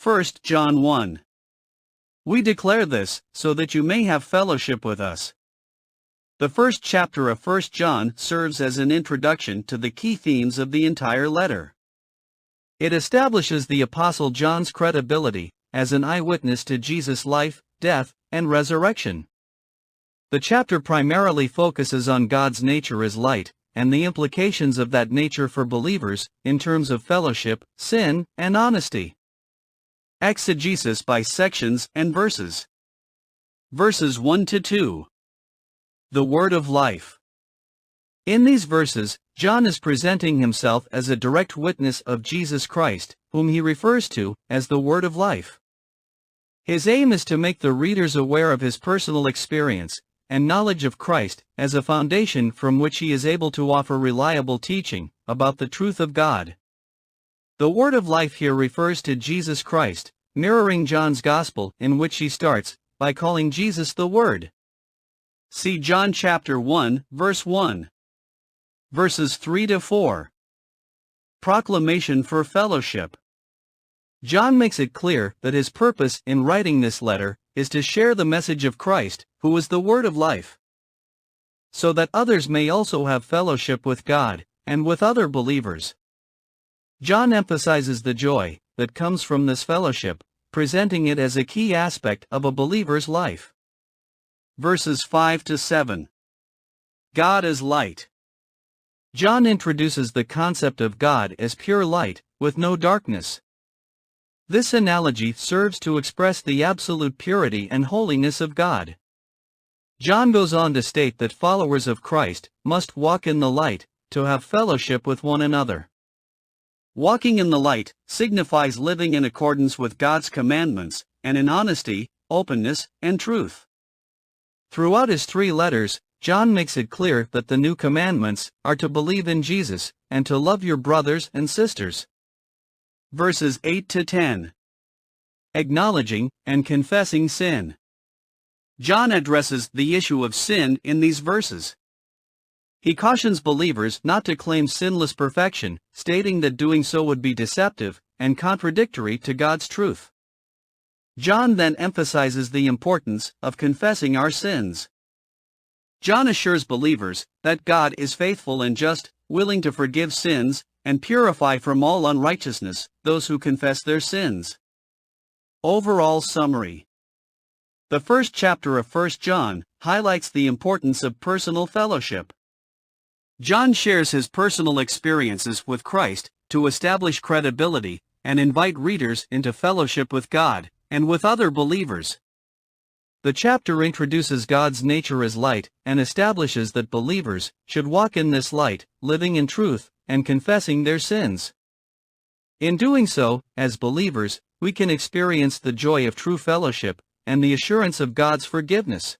1 John 1. We declare this, so that you may have fellowship with us. The first chapter of 1 John serves as an introduction to the key themes of the entire letter. It establishes the Apostle John's credibility as an eyewitness to Jesus' life, death, and resurrection. The chapter primarily focuses on God's nature as light, and the implications of that nature for believers, in terms of fellowship, sin, and honesty. Exegesis by sections and verses. Verses 1 to 2. The Word of Life. In these verses, John is presenting himself as a direct witness of Jesus Christ, whom he refers to as the Word of Life. His aim is to make the readers aware of his personal experience and knowledge of Christ as a foundation from which he is able to offer reliable teaching about the truth of God. The Word of Life here refers to Jesus Christ, mirroring John's Gospel, in which he starts by calling Jesus the Word. See John chapter 1, verse 1. Verses 3 to 4. Proclamation for fellowship. John makes it clear that his purpose in writing this letter is to share the message of Christ, who is the Word of Life, so that others may also have fellowship with God and with other believers. John emphasizes the joy that comes from this fellowship, presenting it as a key aspect of a believer's life. Verses 5 to 7. God is light. John introduces the concept of God as pure light, with no darkness. This analogy serves to express the absolute purity and holiness of God. John goes on to state that followers of Christ must walk in the light to have fellowship with one another. Walking in the light signifies living in accordance with God's commandments, and in honesty, openness, and truth. Throughout his 3 letters, John makes it clear that the new commandments are to believe in Jesus and to love your brothers and sisters. Verses 8 to 10. Acknowledging and confessing sin. John addresses the issue of sin in these verses. He cautions believers not to claim sinless perfection, stating that doing so would be deceptive and contradictory to God's truth. John then emphasizes the importance of confessing our sins. John assures believers that God is faithful and just, willing to forgive sins and purify from all unrighteousness those who confess their sins. Overall summary. The first chapter of 1 John highlights the importance of personal fellowship. John shares his personal experiences with Christ to establish credibility and invite readers into fellowship with God and with other believers. The chapter introduces God's nature as light and establishes that believers should walk in this light, living in truth and confessing their sins. In doing so, as believers, we can experience the joy of true fellowship and the assurance of God's forgiveness.